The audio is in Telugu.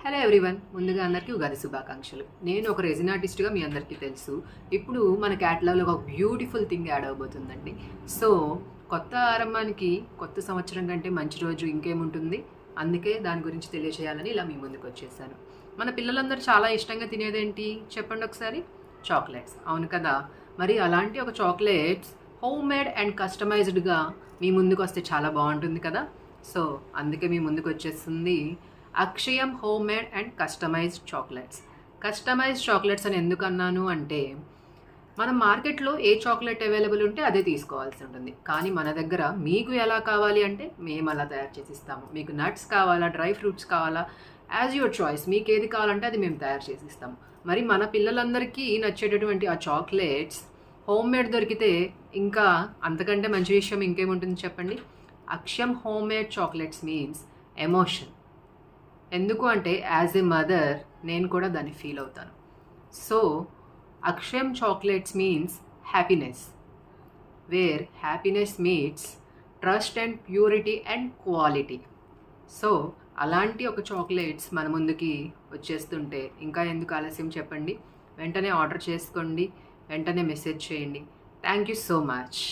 హలో ఎవ్రీవన్, ముందుగా అందరికీ ఉగాది శుభాకాంక్షలు. నేను ఒక రెజిన్ ఆర్టిస్ట్గా మీ అందరికీ తెలుసు. ఇప్పుడు మన క్యాటలాగ్లో ఒక బ్యూటిఫుల్ థింగ్ యాడ్ అవబోతుందండి. సో కొత్త ఆరంభానికి కొత్త సంవత్సరం కంటే మంచి రోజు ఇంకేముంటుంది. అందుకే దాని గురించి తెలియజేయాలని ఇలా మీ ముందుకు వచ్చేసాను. మన పిల్లలందరూ చాలా ఇష్టంగా తినేదేంటి చెప్పండి ఒకసారి? చాక్లెట్స్, అవును కదా. మరి అలాంటి ఒక చాక్లెట్స్ హోమ్ మేడ్ అండ్ కస్టమైజ్డ్గా మీ ముందుకు వస్తే చాలా బాగుంటుంది కదా. సో అందుకే మీ ముందుకు వచ్చేస్తుంది Akshayam home made and customized chocolates. Customized chocolates అని ఎందుకు అన్నాను అంటే, మనం మార్కెట్లో ఏ చాక్లెట్ అవైలబుల్ ఉంటే అదే తీసుకోవాల్సి ఉంటుంది. కానీ మన దగ్గర మీకు ఎలా కావాలి అంటే మేము అలా తయారు చేసి ఇస్తాము. మీకు నట్స్ కావాలా, డ్రై ఫ్రూట్స్ కావాలా, యాజ్ యువర్ చాయిస్, మీకు ఏది కావాలంటే అది మేము తయారు చేసి ఇస్తాము. మరి మన పిల్లలందరికీ నచ్చేటటువంటి ఆ చాక్లెట్స్ హోమ్ మేడ్ దొరికితే ఇంకా అంతకంటే మంచి విషయం ఇంకేముంటుంది చెప్పండి. Akshayam home made chocolates means emotion. ఎందుకు అంటే యాజ్ ఎ మదర్ నేను కూడా దాన్ని ఫీల్ అవుతాను. So Akshayam chocolates means happiness, where happiness meets trust and purity and quality. So అలాంటి ఒక చాక్లెట్స్ మన ముందుకి వచ్చేస్తుంటే ఇంకా ఎందుకు ఆలస్యం చెప్పండి. వెంటనే ఆర్డర్ చేసుకోండి, వెంటనే మెసేజ్ చేయండి. Thank you so much.